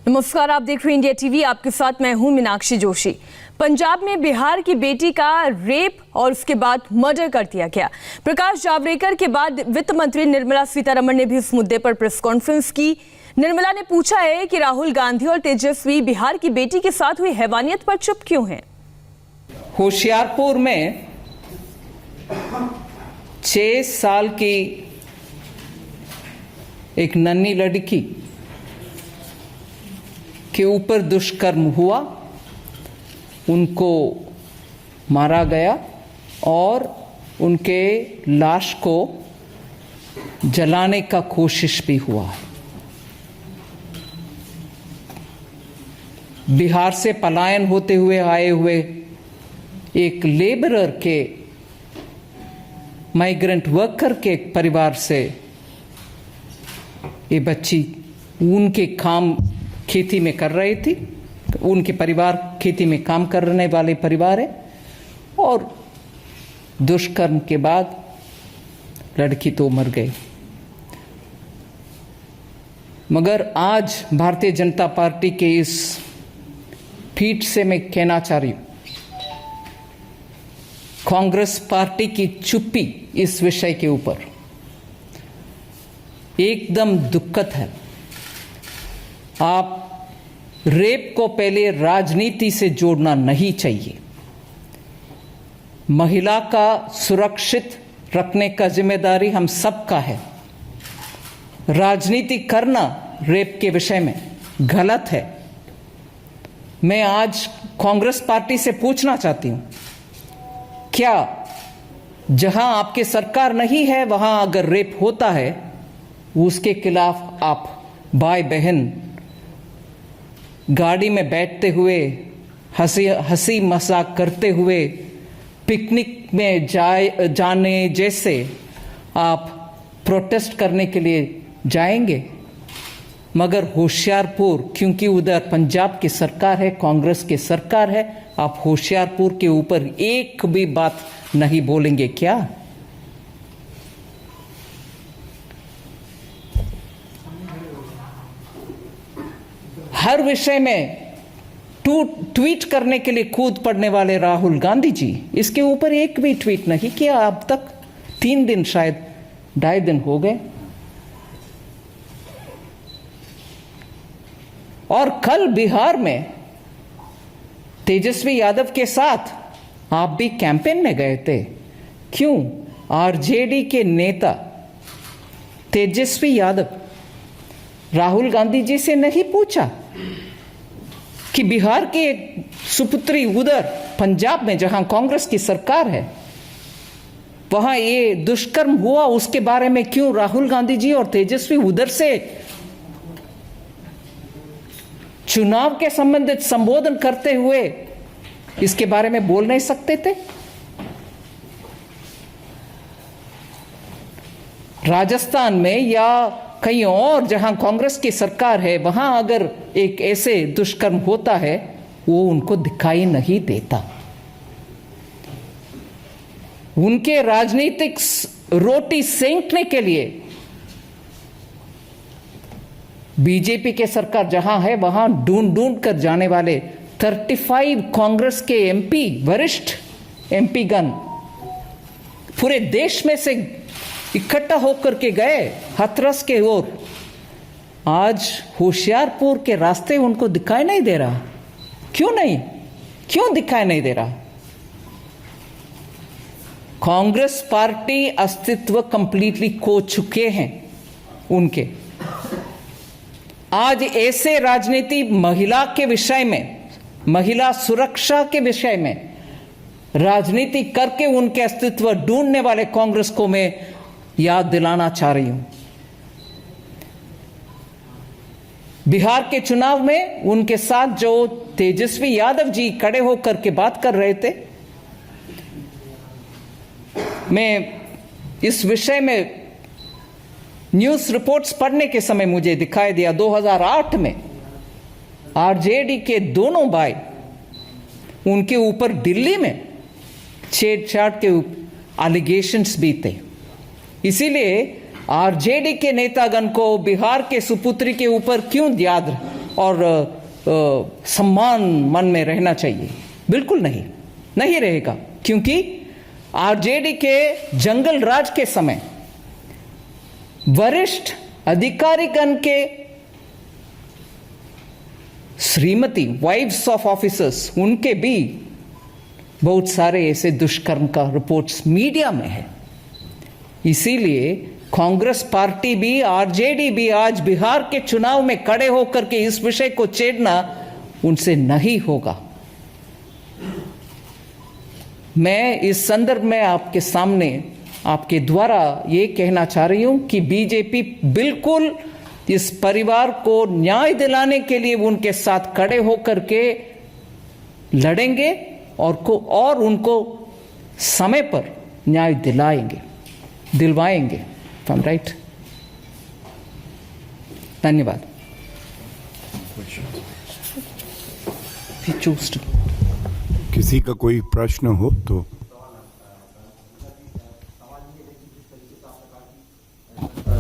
नमस्कार, आप देख रहे हैं इंडिया टीवी। आपके साथ मैं हूं मीनाक्षी जोशी। पंजाब में बिहार की बेटी का रेप और उसके बाद मर्डर कर दिया गया। प्रकाश जावड़ेकर के बाद वित्त मंत्री निर्मला सीतारमण ने भी इस मुद्दे पर प्रेस कॉन्फ्रेंस की। निर्मला ने पूछा है कि राहुल गांधी और तेजस्वी बिहार की बेटी के साथ हुई हैवानियत पर चुप क्यों हैं। होशियारपुर में 6 साल की एक नन्ही लड़की के ऊपर दुष्कर्म हुआ, उनको मारा गया और उनके लाश को जलाने का कोशिश भी हुआ है। बिहार से पलायन होते हुए आए हुए एक लेबरर के, माइग्रेंट वर्कर के परिवार से ये बच्ची उनके काम खेती में कर रही थी। उनके परिवार खेती में काम करने वाले परिवार है और दुष्कर्म के बाद लड़की तो मर गई। मगर आज भारतीय जनता पार्टी के इस ट्वीट से मैं कहना चाह रही हूं, कांग्रेस पार्टी की चुप्पी इस विषय के ऊपर एकदम दुखद है। आप रेप को पहले राजनीति से जोड़ना नहीं चाहिए। महिला का सुरक्षित रखने का जिम्मेदारी हम सबका है। राजनीति करना रेप के विषय में गलत है। मैं आज कांग्रेस पार्टी से पूछना चाहती हूं, क्या जहां आपकी सरकार नहीं है वहां अगर रेप होता है उसके खिलाफ आप भाई बहन गाड़ी में बैठते हुए हंसी मजाक करते हुए पिकनिक में जाने जैसे आप प्रोटेस्ट करने के लिए जाएंगे? मगर होशियारपुर, क्योंकि उधर पंजाब की सरकार है, कांग्रेस की सरकार है, आप होशियारपुर के ऊपर एक भी बात नहीं बोलेंगे क्या? हर विषय में ट्वीट करने के लिए कूद पड़ने वाले राहुल गांधी जी इसके ऊपर एक भी ट्वीट नहीं किया अब तक। 3 दिन, शायद 2.5 दिन हो गए। और कल बिहार में तेजस्वी यादव के साथ आप भी कैंपेन में गए थे। क्यों आरजेडी के नेता तेजस्वी यादव राहुल गांधी जी से नहीं पूछा कि बिहार के एक सुपुत्री उधर पंजाब में जहां कांग्रेस की सरकार है वहां ये दुष्कर्म हुआ, उसके बारे में क्यों राहुल गांधी जी और तेजस्वी उधर से चुनाव के संबंधित संबोधन करते हुए इसके बारे में बोल नहीं सकते थे? राजस्थान में या कहीं और जहां कांग्रेस की सरकार है वहां अगर एक ऐसे दुष्कर्म होता है वो उनको दिखाई नहीं देता। उनके राजनीतिक रोटी सेंकने के लिए बीजेपी के सरकार जहां है वहां ढूंढ कर जाने वाले 35 कांग्रेस के एमपी, वरिष्ठ एमपी गण पूरे देश में से इकट्ठा होकर के गए हाथरस के ओर। आज होशियारपुर के रास्ते उनको दिखाई नहीं दे रहा। क्यों दिखाई नहीं दे रहा? कांग्रेस पार्टी अस्तित्व कंप्लीटली खो चुके हैं उनके। आज ऐसे राजनीति महिला के विषय में, महिला सुरक्षा के विषय में राजनीति करके उनके अस्तित्व ढूंढने वाले कांग्रेस को मैं याद दिलाना चाह रही हूं। बिहार के चुनाव में उनके साथ जो तेजस्वी यादव जी खड़े होकर के बात कर रहे थे, मैं इस विषय में न्यूज़ रिपोर्ट्स पढ़ने के समय मुझे दिखाई दिया 2008 में आरजेडी के दोनों भाई, उनके ऊपर दिल्ली में छेड़छाड़ के एलिगेशंस भी थे। इसीलिए आरजेडी के नेतागण को बिहार के सुपुत्री के ऊपर क्यों याद और सम्मान मन में रहना चाहिए। बिल्कुल नहीं, नहीं रहेगा, क्योंकि आरजेडी के जंगल राज के समय वरिष्ठ अधिकारीगण के श्रीमती वाइफ्स ऑफ ऑफिसर्स, उनके भी बहुत सारे ऐसे दुष्कर्म का रिपोर्ट्स मीडिया में है। इसीलिए कांग्रेस पार्टी भी, आरजेडी भी आज बिहार के चुनाव में खड़े होकर के इस विषय को छेड़ना उनसे नहीं होगा। मैं इस संदर्भ में आपके सामने आपके द्वारा ये कहना चाह रही हूं कि बीजेपी बिल्कुल इस परिवार को न्याय दिलाने के लिए उनके साथ खड़े होकर के लड़ेंगे और उनको समय पर न्याय दिलवाएंगे। राइट, धन्यवाद। किसी का कोई प्रश्न हो तो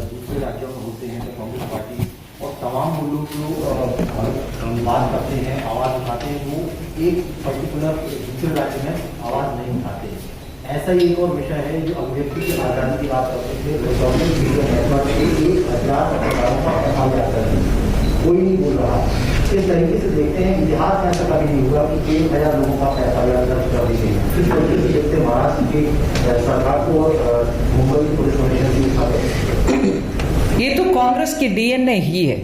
दूसरे राज्यों में होते हैं तो कांग्रेस पार्टी और तमाम लोग जो बात करते हैं, आवाज उठाते हैं, वो एक पर्टिकुलर दूसरे राज्य में आवाज नहीं उठाते हैं। ऐसा ही एक और विषय है जो अभिव्यक्ति की आज़ादी की बात करते थे, गवर्नमेंट मीडिया नेटवर्क के 1000 पत्रकारों का एफआईआर कर रही है, कोई नहीं बोल रहा। इस तरीके से देखते हैं इतिहास में ऐसा कभी नहीं हुआ कि 1000 लोगों का एफआईआर दर्ज कर दी गई। इस तरीके से देखते महाराष्ट्र की सरकार को और मुंबई पुलिस कमिश्नर की उठा। ये तो कांग्रेस की डीएनए ही है।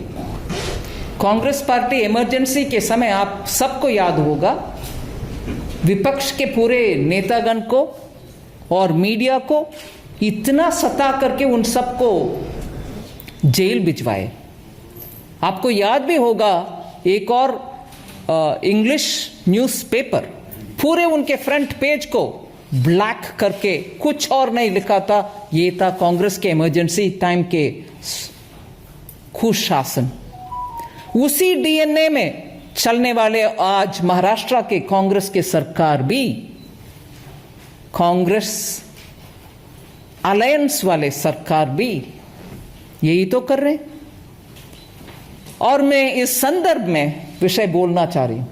कांग्रेस पार्टी इमरजेंसी के समय, आप सबको याद होगा, विपक्ष के पूरे नेतागण को और मीडिया को इतना सता करके उन सबको जेल भिजवाए। आपको याद भी होगा, एक और इंग्लिश न्यूज़पेपर पूरे उनके फ्रंट पेज को ब्लैक करके कुछ और नहीं लिखा था, ये था कांग्रेस के इमरजेंसी टाइम के कुशासन। उसी डीएनए में चलने वाले आज महाराष्ट्र के कांग्रेस के सरकार भी, कांग्रेस अलायंस वाले सरकार भी यही तो कर रहे। और मैं इस संदर्भ में विषय बोलना चाह रही हूं।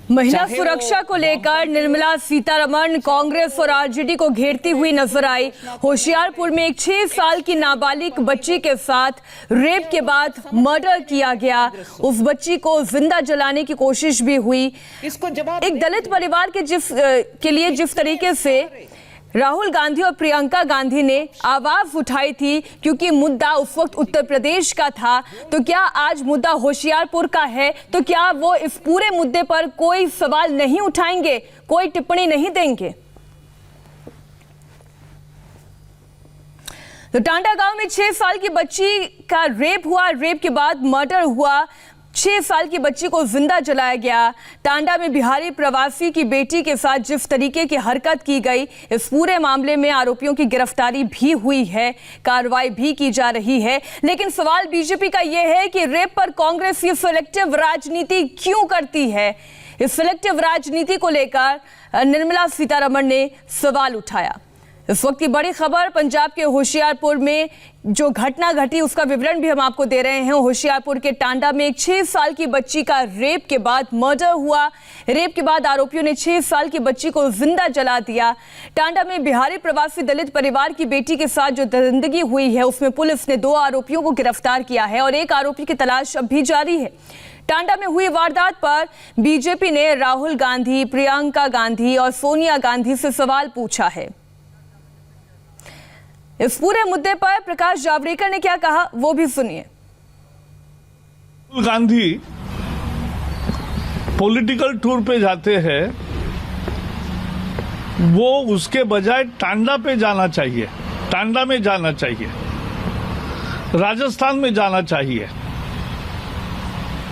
महिला सुरक्षा को लेकर निर्मला सीतारमण कांग्रेस और आरजेडी को घेरती हुई नजर आई। होशियारपुर में एक 6 साल की नाबालिग बच्ची के साथ रेप के बाद मर्डर किया गया। उस बच्ची को जिंदा जलाने की कोशिश भी हुई। इसको जवाब एक दलित परिवार के लिए जिस तरीके से राहुल गांधी और प्रियंका गांधी ने आवाज उठाई थी, क्योंकि मुद्दा उस वक्त उत्तर प्रदेश का था, तो क्या आज मुद्दा होशियारपुर का है? तो क्या वो इस पूरे मुद्दे पर कोई सवाल नहीं उठाएंगे, कोई टिप्पणी नहीं देंगे? तो टांडा गांव में 6 साल की बच्ची का रेप हुआ, रेप के बाद मर्डर हुआ। 6 साल की बच्ची को जिंदा जलाया गया। टांडा में बिहारी प्रवासी की बेटी के साथ जिस तरीके की हरकत की गई, इस पूरे मामले में आरोपियों की गिरफ्तारी भी हुई है, कार्रवाई भी की जा रही है। लेकिन सवाल बीजेपी का यह है कि रेप पर कांग्रेस ये सिलेक्टिव राजनीति क्यों करती है? इस सिलेक्टिव राजनीति को लेकर निर्मला सीतारमण ने सवाल उठाया। इस वक्त की बड़ी खबर, पंजाब के होशियारपुर में जो घटना घटी उसका विवरण भी हम आपको दे रहे हैं। होशियारपुर के टांडा में एक 6 साल की बच्ची का रेप के बाद मर्डर हुआ। रेप के बाद आरोपियों ने 6 साल की बच्ची को जिंदा जला दिया। टांडा में बिहारी प्रवासी दलित परिवार की बेटी के साथ जो दरिंदगी हुई है, उसमें पुलिस ने 2 आरोपियों को गिरफ्तार किया है और एक आरोपी की तलाश अब भी जारी है। टांडा में हुई वारदात पर बीजेपी ने राहुल गांधी, प्रियंका गांधी और सोनिया गांधी से सवाल पूछा है। इस पूरे मुद्दे पर प्रकाश जावड़ेकर ने क्या कहा, वो भी सुनिए। राहुल गांधी पॉलिटिकल टूर पे जाते हैं, वो उसके बजाय टांडा पे जाना चाहिए, टांडा में जाना चाहिए, राजस्थान में जाना चाहिए।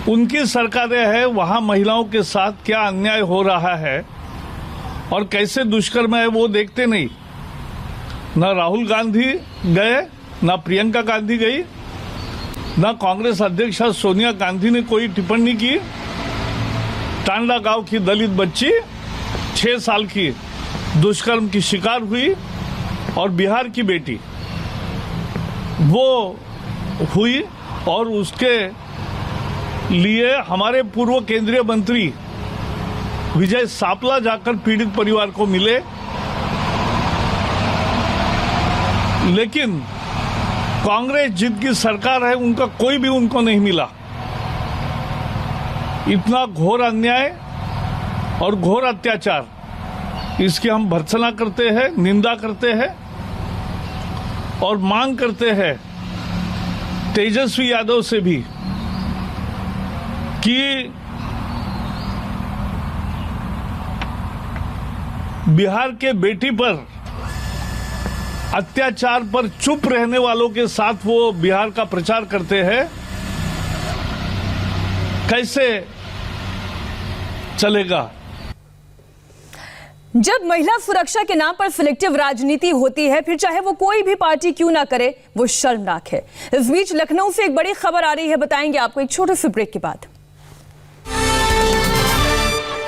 उनकी सरकारें हैं, वहां महिलाओं के साथ क्या अन्याय हो रहा है और कैसे दुष्कर्म है वो देखते नहीं। न राहुल गांधी गए, न प्रियंका गांधी गई, न कांग्रेस अध्यक्ष सोनिया गांधी ने कोई टिप्पणी की। टांडा गांव की दलित बच्ची 6 साल की दुष्कर्म की शिकार हुई और बिहार की बेटी वो हुई और उसके लिए हमारे पूर्व केंद्रीय मंत्री विजय सापला जाकर पीड़ित परिवार को मिले, लेकिन कांग्रेस जिनकी सरकार है उनका कोई भी उनको नहीं मिला। इतना घोर अन्याय और घोर अत्याचार, इसकी हम भर्त्सना करते हैं, निंदा करते हैं और मांग करते हैं तेजस्वी यादव से भी कि बिहार के बेटी पर अत्याचार पर चुप रहने वालों के साथ वो बिहार का प्रचार करते हैं, कैसे चलेगा। जब महिला सुरक्षा के नाम पर सिलेक्टिव राजनीति होती है, फिर चाहे वो कोई भी पार्टी क्यों ना करे, वो शर्मनाक है। इस बीच लखनऊ से एक बड़ी खबर आ रही है, बताएंगे आपको एक छोटे से ब्रेक के बाद।